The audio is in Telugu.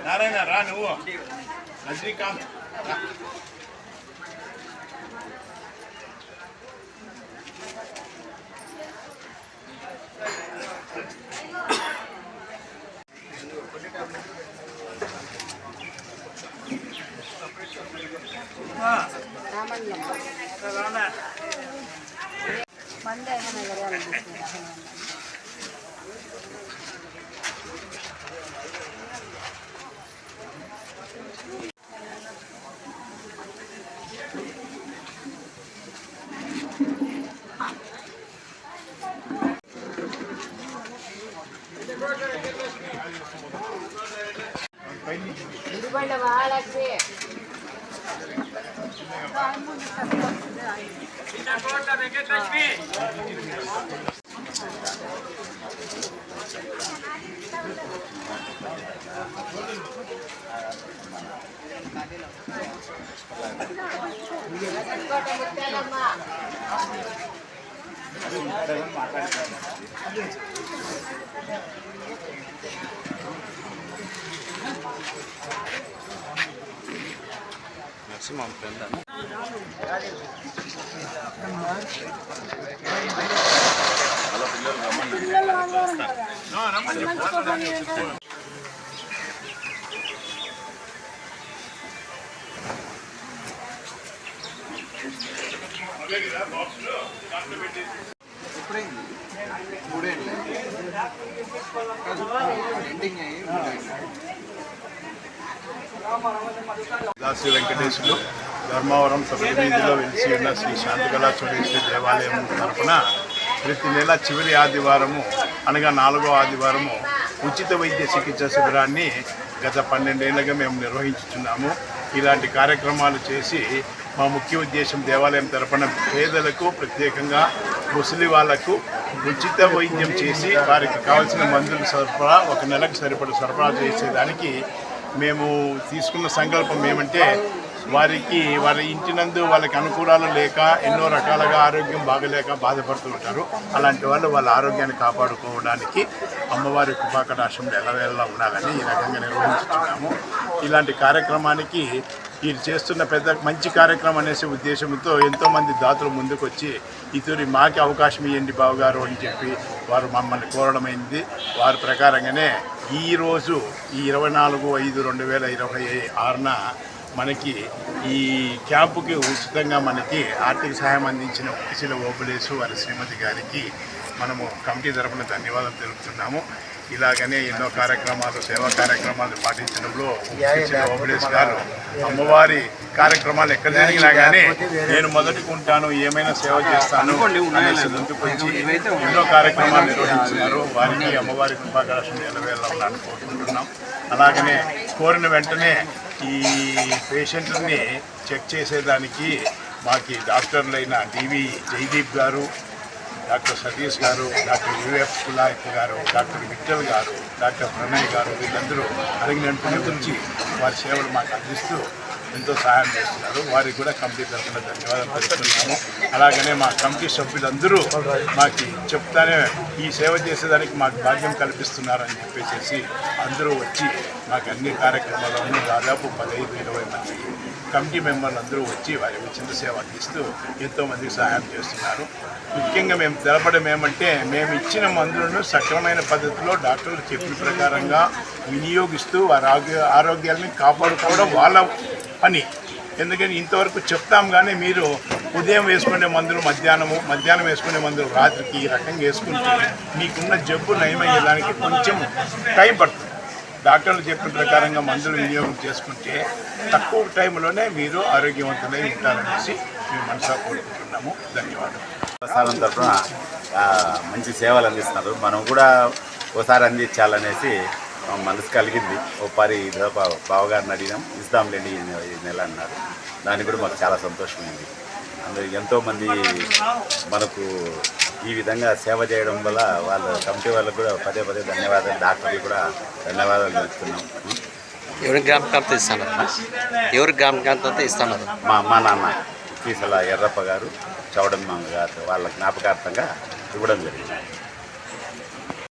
నారాయణ రా నువ్వు రజనీకాంత్ మా ఫ్రెండ్ శ్రీ వెంకటేశ్వరులు ధర్మవరం సభ్యులో వెలిసి ఉన్న శ్రీ శాంతికళ చోడేశ్వరి దేవాలయం తరఫున ప్రతి నెల చివరి ఆదివారము అనగా 4వ ఆదివారము ఉచిత వైద్య చికిత్స శిబిరాన్ని గత 12 ఏళ్ళుగా మేము నిర్వహించుతున్నాము. ఇలాంటి కార్యక్రమాలు చేసి మా ముఖ్య ఉద్దేశం దేవాలయం తరఫున పేదలకు ప్రత్యేకంగా ముసలి వాళ్లకు ఉచిత వైద్యం చేసి వారికి కావాల్సిన మందులు సరఫరా ఒక నెలకు సరిపడ సరఫరా చేసేదానికి మేము తీసుకున్న సంకల్పం ఏమంటే వారి ఇంటినందు వాళ్ళకి అనుకూలాలు లేక ఎన్నో రకాలుగా ఆరోగ్యం బాగలేక బాధపడుతూ ఉంటారు. అలాంటి వాళ్ళు వాళ్ళ ఆరోగ్యాన్ని కాపాడుకోవడానికి అమ్మవారి కృపాకటాక్షంలో ఎల్లవేళలా ఉండాలని ఈ రకంగా నిర్వహించుతున్నాము. ఇలాంటి కార్యక్రమానికి వీరు చేస్తున్న మంచి కార్యక్రమం అనేసి ఉద్దేశంతో ఎంతోమంది దాతలు ముందుకు వచ్చి ఇతరు మాకి అవకాశం ఇవ్వండి బావగారు అని చెప్పి వారు మమ్మల్ని కోరడమైంది. వారి ప్రకారంగానే ఈరోజు ఈ 24/5/2026న మనకి ఈ క్యాంపుకి ఉచితంగా మనకి ఆర్థిక సహాయం అందించిన ఉకిశిల ఓబులేసు వారి శ్రీమతి గారికి మనము కమిటీ తరఫున ధన్యవాదాలు తెలుపుతున్నాము. ఇలాగనే ఎన్నో కార్యక్రమాలు సేవా కార్యక్రమాలు పాటించడంలో ఓబులేసు గారు అమ్మవారి కార్యక్రమాలు ఎక్కడ జరిగినా కానీ నేను మొదటికి ఉంటాను, ఏమైనా సేవ చేస్తాను అనేసి ముందుకు వచ్చి ఎన్నో కార్యక్రమాలు నిర్వహించున్నారు. వారికి అమ్మవారి కృపాకటాక్షం ఎల్లవేళలా ఉండాలని కోరుకుంటున్నాం. అలాగనే కోరిన వెంటనే ఈ పేషెంట్ని చెక్ చేసేదానికి మాకు డాక్టర్లైన డివి జయదీప్ గారు, డాక్టర్ సతీష్ గారు, డాక్టర్ యుఎఫ్ కులాయక్ గారు, డాక్టర్ విఠల్ గారు, డాక్టర్ ప్రణయ్ గారు వీళ్ళందరూ అడిగినట్టుగా వచ్చి వారి సేవలు మాకు అందిస్తూ ఎంతో సహాయం చేస్తున్నారు. వారికి కూడా కమిటీ తరఫున ధన్యవాదాలు తెలుపుతున్నాము. అలాగనే మా కమిటీ సభ్యులందరూ మాకు చెప్తానే ఈ సేవ చేసేదానికి మాకు భాగ్యం కల్పిస్తున్నారని చెప్పేసి అందరూ వచ్చి మాకు అన్ని కార్యక్రమాలను దాదాపు 15-20 మంది కమిటీ మెంబర్లు అందరూ వచ్చి వారి ఉచిత సేవ అందిస్తూ ఎంతోమందికి సహాయం చేస్తున్నారు. ముఖ్యంగా మేము తెలపడం ఏమంటే మేము ఇచ్చిన మందులను సక్రమైన పద్ధతిలో డాక్టర్లు చెప్పిన ప్రకారంగా వినియోగిస్తూ వారి ఆరోగ్యాన్ని కాపాడుకోవడం వాళ్ళ పని. ఎందుకని ఇంతవరకు చెప్తాం కానీ మీరు ఉదయం వేసుకునే మందులు మధ్యాహ్నం వేసుకునే మందులు రాత్రికి ఈ రకంగా వేసుకుంటే మీకున్న జబ్బు నయమయ్యేదానికి కొంచెం టైం పడుతుంది. డాక్టర్లు చెప్పిన ప్రకారంగా మందులు వినియోగం చేసుకుంటే తక్కువ టైంలోనే మీరు ఆరోగ్యవంతులై ఉంటారనేసి మేము మనసా కోరుకుంటున్నాము. ధన్యవాదాలు. ప్రసారం తరఫున మంచి సేవలు అందిస్తున్నారు. మనం కూడా ఒకసారి అందించాలనేసి మనసు కలిగింది. ఓపారి బావగారిని అడిగినాం, ఇస్తాంలేండి ఈ నెల అన్నారు. దానికి కూడా మాకు చాలా సంతోషమైంది. అందరూ ఎంతోమంది మనకు ఈ విధంగా సేవ చేయడం వల్ల వాళ్ళ కమిటీ వాళ్ళకు కూడా పదే ధన్యవాదాలు, డాక్టర్లు కూడా ధన్యవాదాలు తెలుపుతున్నాం. ఎవరి జ్ఞాపకాలతో ఇస్తున్నారు? ఎవరి జ్ఞాపకాలతో ఇస్తున్నారు? మా నాన్న కీసల ఎర్రప్ప గారు, చౌడమ్మ గారు వాళ్ళ జ్ఞాపకార్థంగా ఇవ్వడం జరిగింది.